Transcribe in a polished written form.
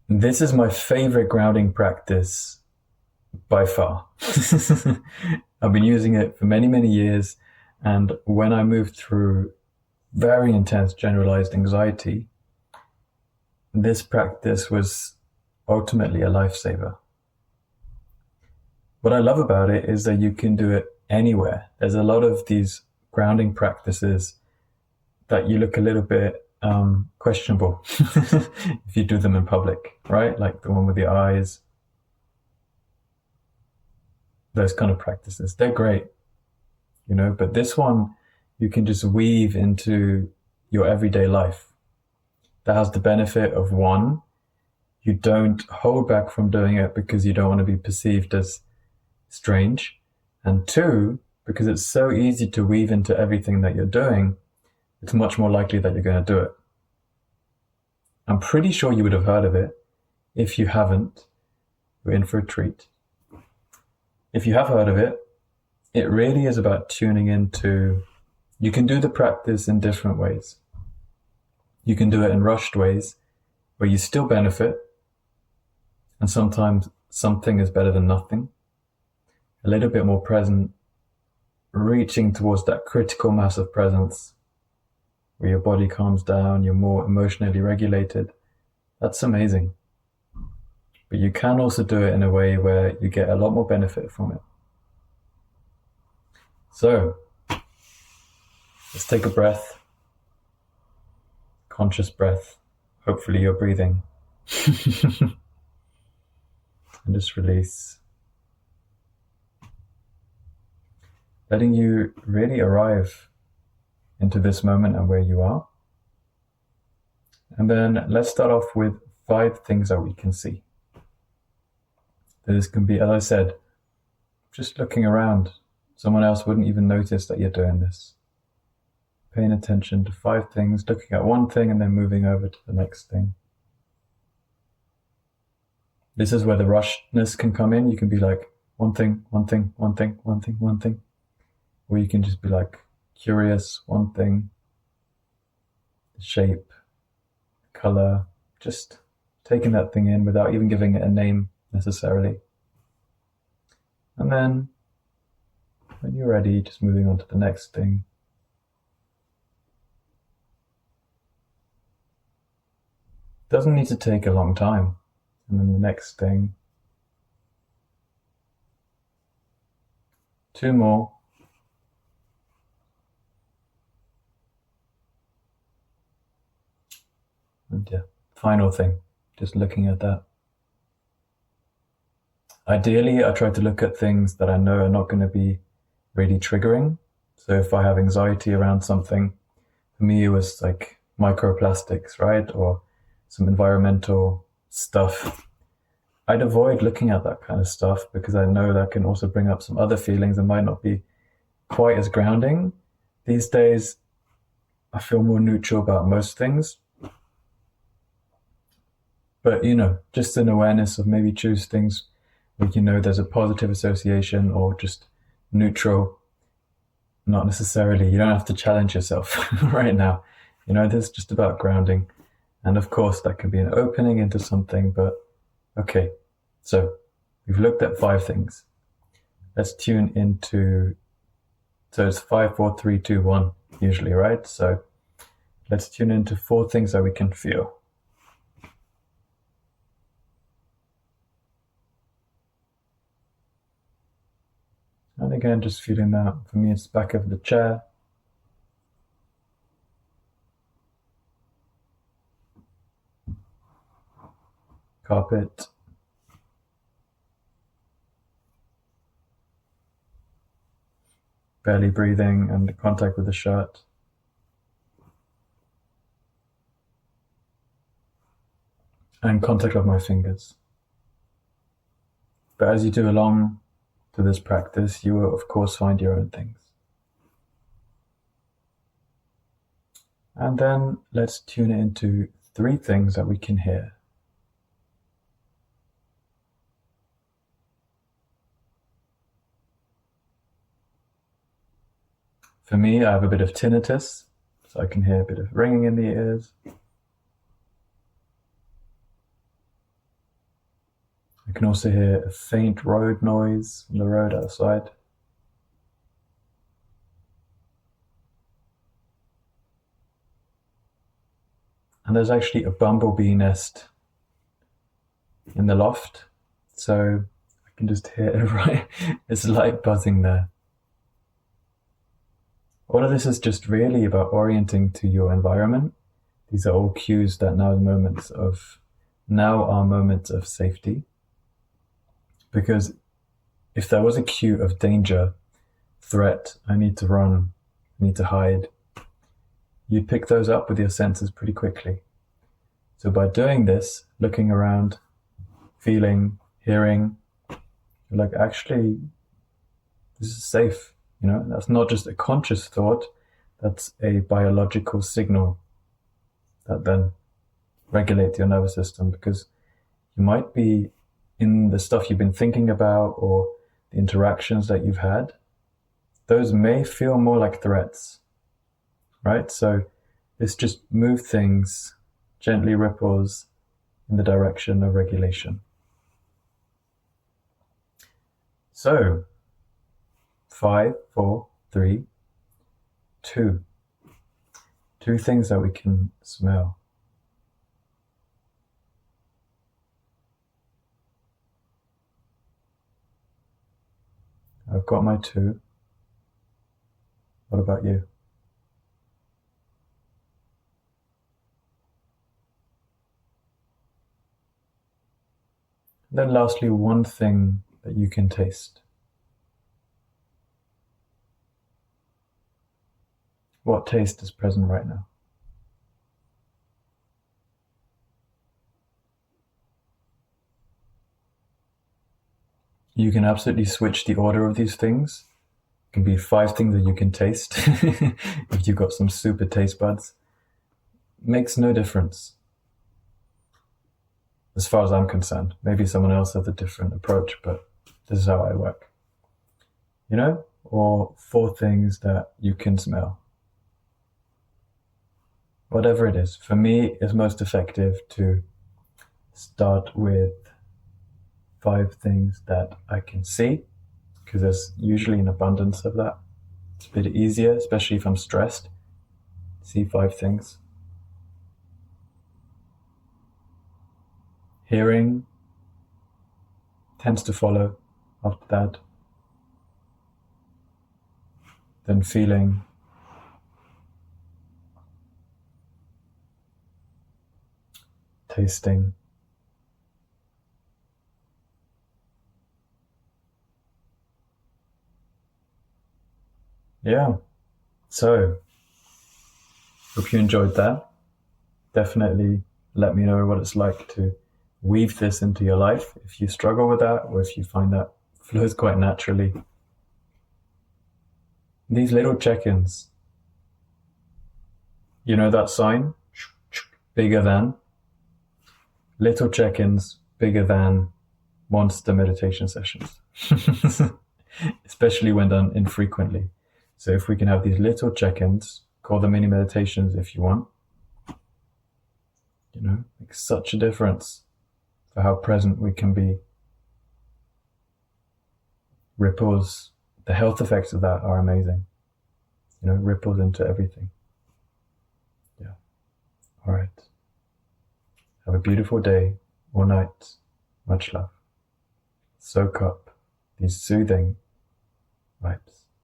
This is my favorite grounding practice by far. I've been using it for many, many years. And when I moved through very intense generalized anxiety, this practice was ultimately a lifesaver. What I love about it is that you can do it anywhere. There's a lot of these grounding practices that you look a little bit questionable if you do them in public, right? Like the one with the eyes, those kind of practices. They're great, but this one you can just weave into your everyday life. That has the benefit of, one, you don't hold back from doing it because you don't want to be perceived as strange. And two, because it's so easy to weave into everything that you're doing, it's much more likely that you're going to do it. I'm pretty sure you would have heard of it. If you haven't, you're in for a treat. If you have heard of it, it really is about tuning into, you can do the practice in different ways. You can do it in rushed ways where you still benefit, and sometimes something is better than nothing. A little bit more present, reaching towards that critical mass of presence where your body calms down, you're more emotionally regulated. That's amazing. But you can also do it in a way where you get a lot more benefit from it. So, let's take a breath. Conscious breath. Hopefully you're breathing. And just release. Letting you really arrive into this moment and where you are. And then let's start off with 5 things that we can see. This can be, as I said, just looking around. Someone else wouldn't even notice that you're doing this. Paying attention to 5 things, looking at one thing and then moving over to the next thing. This is where the rushedness can come in. You can be like, one thing, one thing, one thing, one thing, one thing. Or you can just be like, curious, one thing. The shape, color, just taking that thing in without even giving it a name necessarily. And then, when you're ready, just moving on to the next thing. Doesn't need to take a long time. And then the next thing. 2 more. And yeah, final thing, just looking at that. Ideally, I try to look at things that I know are not going to be really triggering. So if I have anxiety around something, for me it was like microplastics, right? Or some environmental stuff. I'd avoid looking at that kind of stuff because I know that can also bring up some other feelings that might not be quite as grounding. These days, I feel more neutral about most things. But, just an awareness of maybe choose things where there's a positive association or just neutral. Not necessarily, you don't have to challenge yourself right now. This is just about grounding. And of course, that can be an opening into something, but okay. So we've looked at 5 things. Let's tune into, so it's 5, 4, 3, 2, 1 usually, right? So let's tune into 4 things that we can feel. And again, just feeling that. For me, it's back of the chair. Carpet. Barely breathing and the contact with the shirt. And contact of my fingers. But as you do along to this practice, you will of course find your own things. And then let's tune it into 3 things that we can hear. For me, I have a bit of tinnitus, so I can hear a bit of ringing in the ears. I can also hear a faint road noise from the road outside. And there's actually a bumblebee nest in the loft, so I can just hear it, right? It's light buzzing there. All of this is just really about orienting to your environment. These are all cues that now are moments of safety. Because if there was a cue of danger, threat, I need to run, I need to hide, you'd pick those up with your senses pretty quickly. So by doing this, looking around, feeling, hearing, you're like, actually, this is safe. That's not just a conscious thought, that's a biological signal that then regulates your nervous system, because you might be in the stuff you've been thinking about or the interactions that you've had, those may feel more like threats, right? So this just move things, gently ripples in the direction of regulation. So 5, 4, 3, 2. 2 things that we can smell. I've got my 2. What about you? Then lastly, 1 thing that you can taste. What taste is present right now? You can absolutely switch the order of these things. It can be 5 things that you can taste if you've got some super taste buds. Makes no difference as far as I'm concerned. Maybe someone else has a different approach, but this is how I work. Or 4 things that you can smell. Whatever it is. For me, it's most effective to start with 5 things that I can see, because there's usually an abundance of that. It's a bit easier, especially if I'm stressed. See 5 things. Hearing tends to follow after that. Then feeling. Tasting. Yeah. So, hope you enjoyed that. Definitely let me know what it's like to weave this into your life if you struggle with that, or if you find that flows quite naturally. These little check-ins. You know that sign? Bigger than. Little check-ins, bigger than monster meditation sessions. Especially when done infrequently. So if we can have these little check-ins, call them mini meditations if you want, makes such a difference for how present we can be. Ripples, the health effects of that are amazing. Ripples into everything. Yeah. All right. Have a beautiful day or night. Much love. Soak up these soothing vibes.